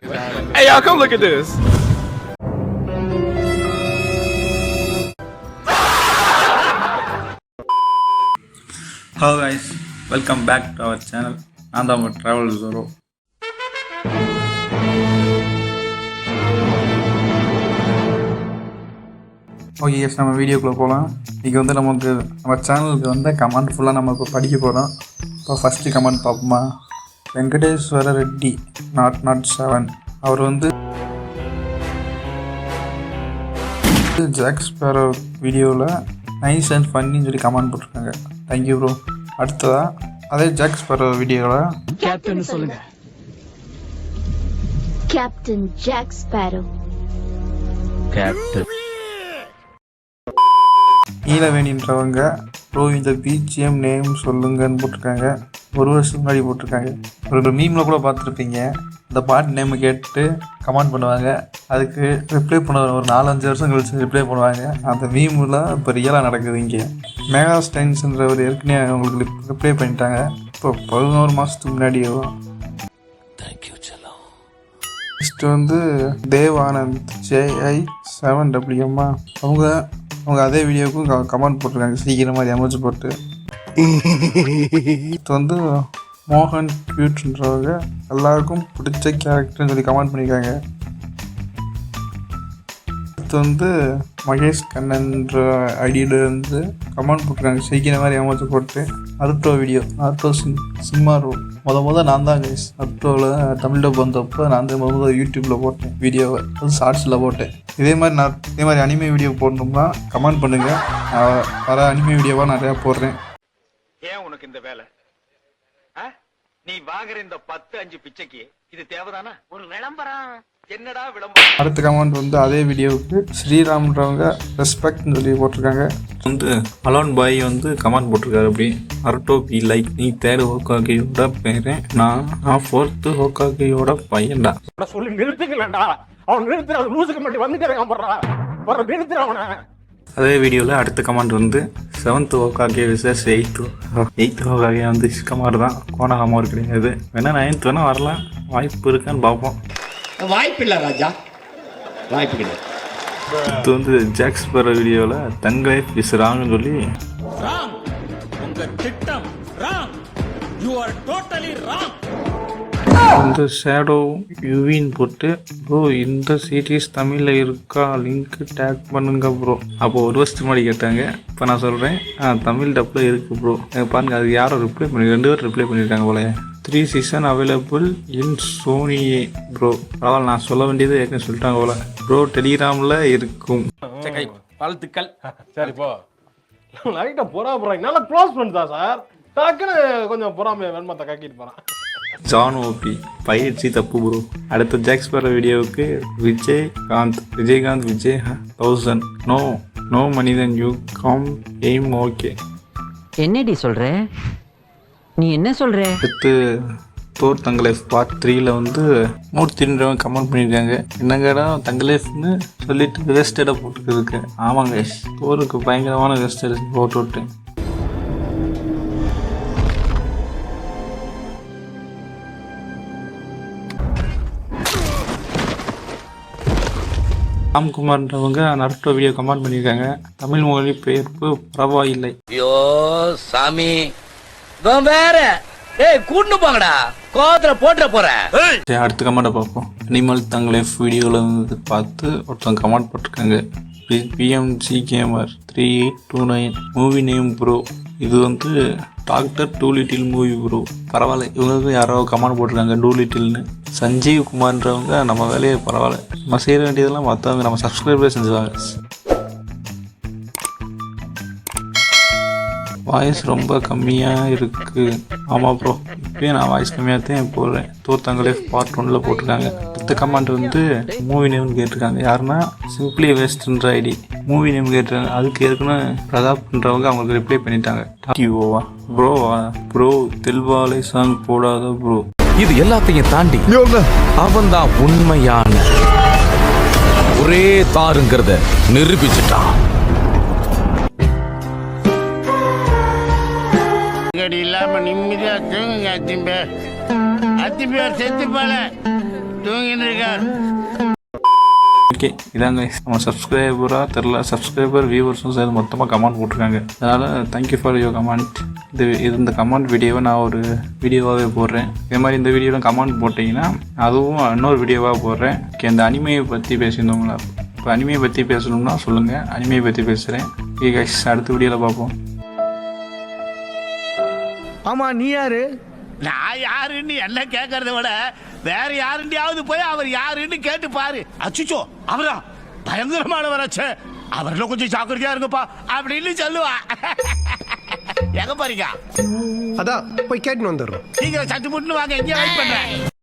Hey y'all, come look at this. Hello guys, welcome back to our channel. நான் தான் உங்கள் travel ஜோரோ. Okay yes, நம்ம வீடியோக்குள்ளே போகலாம். இன்றைக்கி வந்து நம்ம சேனலுக்கு வந்து கமெண்ட் ஃபுல்லாக நம்ம இப்போ படிக்க போகிறோம். இப்போ ஃபஸ்ட்டு கமெண்ட் பார்ப்போமா. வெங்கடேஸ்வர ரெட்டி 007 அவர் வந்து ஜாக் ஸ்பேரோ வீடியோவில் நைஸ் அண்ட் ஃபன்னின்னு சொல்லி கமெண்ட் போட்டிருக்காங்க. Thank you bro. அடுத்ததா அதே ஜாக் ஸ்பேரோ வீடியோவில் கேப்டன் சொல்லுங்க. Captain Jack Sparrow. கேப்டன் ஈழவேணின்றவங்க ப்ரோ இந்த பிஜிஎம் நேம் சொல்லுங்கன்னு போட்டிருக்காங்க. ஒரு வருஷத்துக்கு முன்னாடி போட்டிருக்காங்க. ஒரு மீமில் கூட பார்த்துருப்பீங்க. இந்த பாட்டு நேம் கேட்டு கமெண்ட் பண்ணுவாங்க. அதுக்கு ரிப்ளை பண்ண ஒரு 4-5 வருஷம் கழிச்சு ரிப்ளை பண்ணுவாங்க. அந்த மீமில் இப்போ ரியலாக நடக்குது. இங்கே மேகா ஸ்டைன்ஸ்ன்றவர் ஏற்கனவே அவங்களுக்கு ரிப்ளை பண்ணிட்டாங்க. இப்போ 11 மாதத்துக்கு முன்னாடி. நெக்ஸ்ட் வந்து தேவானந்த் JI7WM அவங்க அதே வீடியோவுக்கும் கமெண்ட் போட்டிருக்காங்க. சீக்கிரமாக எமர்ஜி போட்டு. இது வந்து மோகன் கியூட்ன்றவங்க எல்லாருக்கும் பிடிச்ச கேரக்டர்னு சொல்லி கமெண்ட் பண்ணியிருக்காங்க. அடுத்து வந்து மகேஷ் கண்ணன்ற ஐடியிலேருந்து கமெண்ட் போட்டிருக்காங்க. சீக்கிரம் மாதிரி எமர்ஜி போட்டு. அருட்டோ வீடியோ, அருட்டோ சினிமா ரோல் நான் தான் கைஸ். அருட்டோவில் தமிழ் டப் வந்தப்போ நான் தான் முதல்ல யூடியூப்பில் போட்டேன் வீடியோவை. அது ஷார்ட்ஸில் போட்டேன். இதே மாதிரி அனிமே வீடியோ போடணும்னா கமெண்ட் பண்ணுங்கள். வர அனிமே வீடியோவாக நிறையா போடுறேன். ஏன் உனக்கு இந்த வேலை? நீ வாங்குற இந்த 10-5 பிச்சைக்கு இது தேவைதானா? ஒரு விளம்பரம். என்னடா விளம்பரம்? அடுத்த கமெண்ட் வந்து அதே வீடியோவுக்கு ஸ்ரீராம்ன்றவங்க ரெஸ்பெக்ட்னு சொல்லி போட்டிருக்காங்க. வந்து அலோன் பாய் வந்து கமெண்ட் போட்டிருக்காரு. அப்படி அருட்டோ பி லைக் நீ 3rd ஹோக்காகியோட பேரு, நான் 4th ஹோக்காகியோட பையன்டா. சொல்லி நிறுத்துக்கலடா. அவன் நிறுத்துற லூசுக்கு மட்டும் வந்துட்டு நிறுத்துற அவனை. அதே வீடியோவில் அடுத்த கமெண்ட் வந்து 7th ஹோக்காகே விசஸ் 8th ஹோக்காகே வந்து இஷ்கமார் தான், கோனஹாமோர் கிடையாது. வேணா 9th வேணா வரலாம், வாய்ப்பு இருக்கான்னு பார்ப்போம். வாய்ப்பு இல்லை ராஜா, வாய்ப்பு கிடையாது. இது வந்து ஜாக் ஸ்பேரோ வீடியோவில் தங்க லைஃப் இஸ் ராங்னு சொல்லி உங்க திட்டம் wrong, you are totally wrong. இந்த ஷேடோ யூவின்னு போட்டு ப்ரோ இந்த சீரீஸ் தமிழில் இருக்கா, லிங்க் டேக் பண்ணுங்க ப்ரோ. அப்போ ஒரு வருஷத்துக்கு முன்னாடி கேட்டாங்க. இப்போ நான் சொல்கிறேன் தமிழ் டப்பில் இருக்குது ப்ரோ. பாருங்கள், அது யாரும் ரிப்ளை பண்ணி 2 பேர் ரிப்ளை பண்ணியிருக்காங்க போல. 3 சீசன் அவைலபிள் இன் சோனியே ப்ரோ. பரவாயில்ல, நான் சொல்ல வேண்டியது ஏற்கனவே சொல்லிட்டாங்க போல ப்ரோ. டெலிகிராமில் இருக்கும். வாழ்த்துக்கள். சரி போ. லைட்டாக பொறாம நல்லா க்ளோஸ் பண்ணிட்டா சார். டக்குன்னு கொஞ்சம் பொறாம வெண்மத்தை கக்கிட்டு போகிறான். ஜான் ஓபி பயிற்சி தப்பு ப்ரோ. அடுத்த ஜாக் ஸ்பேரோ வீடியோவுக்கு விஜயகாந்த் 1000 நோ மனிதன் யூ கம் எய்ம் ஓகே. என்னடி சொல்ற? நீ என்ன சொல்ற? அடுத்து தோர் தங்கலைஃப் பார்ட் 3ல் வந்து மூர்த்தின்றவங்க கமெண்ட் பண்ணியிருக்காங்க. என்னங்கடா தங்கலைஃப்னு சொல்லிட்டு வேஸ்டடாக போட்டுருக்கு. ஆமாங்க, தோருக்கு பயங்கரமான வேஸ்டட் போட்டு விட்டேன். ராம்குமார்ன்றவங்க நருட்டோ வீடியோ கமெண்ட் பண்ணியிருக்காங்க. தமிழ் மொழி பெயர்ப்பு பரவாயில்லை. ஐயோ சாமி வேற கூட்டு போங்கடா, கோவத்துல போட்டுற போறேன். அடுத்த கமெண்ட்டை பார்ப்போம். அனிமல் தங்களை வீடியோவில் வந்து பார்த்து ஒருத்தவங்க கமெண்ட் போட்டிருக்காங்க. PMG Gamer 3829 movie name bro. இது வந்து டாக்டர் டூலிட்டில் மூவி ப்ரோ. பரவாயில்ல, இவங்களுக்கு யாரோ கமெண்ட் போட்டிருக்காங்க டூலிட்டில்னு. சஞ்சீவ் குமார்ன்றவங்க நம்ம வேலையை பரவாயில்ல, நம்ம செய்ய வேண்டியதெல்லாம் மற்றவங்க நம்ம சப்ஸ்கிரைபரே செஞ்சுவாங்க. வாய்ஸ் ரொம்ப கம்மியாக இருக்குது. ஆமாம் ப்ரோ, இப்போயே நான் வாய்ஸ் கம்மியாக தான் போடுறேன். தோர்த்தங்களே பார்ட் 1ல் போட்டிருக்காங்க. அடுத்த கமெண்ட் வந்து மூவி நேம்னு கேட்டிருக்காங்க. யாருன்னா சிம்பிளி வேஸ்ட்ன்ற ஐடி மூவி நேம் கேட்டிருக்காங்க. அதுக்கு ஏற்கனவே பிரதாப்ன்றவங்க அவங்களுக்கு ரிப்ளை பண்ணிட்டாங்க. டிஓவா ப்ரோ தில்வாலை சாங் போடாத ப்ரோ. இது எல்லாத்தையும் தாண்டி அவன் தான் உண்மையான ஒரே தாருங்கிறத நிரூபிச்சுட்டான். இல்லாம நிம்மதியா தூங்குங்க. அத்திம்பேர் செத்து போல தூங்கின்னு இருக்கார். ஓகே இதாங்க நம்ம சப்ஸ்கிரைபராக தெரில சப்ஸ்கிரைபர் வியூவர்ஸும் சேர்ந்து மொத்தமாக கமெண்ட் போட்டிருக்காங்க. அதனால் தேங்க்யூ ஃபார் யுவர் கமெண்ட். இந்த கமெண்ட் வீடியோவை நான் ஒரு வீடியோவாகவே போடுறேன். இதே மாதிரி இந்த வீடியோவில் கமெண்ட் போட்டிங்கன்னா அதுவும் இன்னொரு வீடியோவாக போடுறேன். ஓகே இந்த அனிமையை பற்றி பேசியிருந்தோங்களா, இப்போ அனிமையை பற்றி பேசணும்னா சொல்லுங்கள், அனிமையை பற்றி பேசுகிறேன். ஓகே கைஸ் அடுத்த வீடியோவில் பார்ப்போம். ஆமா நீ யாரு? நான் யாருன்னு என்ன கேட்கறத விட வேற யாருண்டியாவது போய் அவர் யாருன்னு கேட்டு பாரு. அச்சுச்சோ அவரா பயங்கரமானவராச்சே, அவர்ல கொஞ்சம் ஜாக்கிரதையா இருங்கப்பா அப்படின்னு சொல்லுவா. எங்க பாருங்க அதான் போய் கேட்டுன்னு வந்துடுறோம். சீக்கிரம் சட்டு முட்டுன்னு வாங்க, எங்கேயும் வெயிட் பண்றேன்.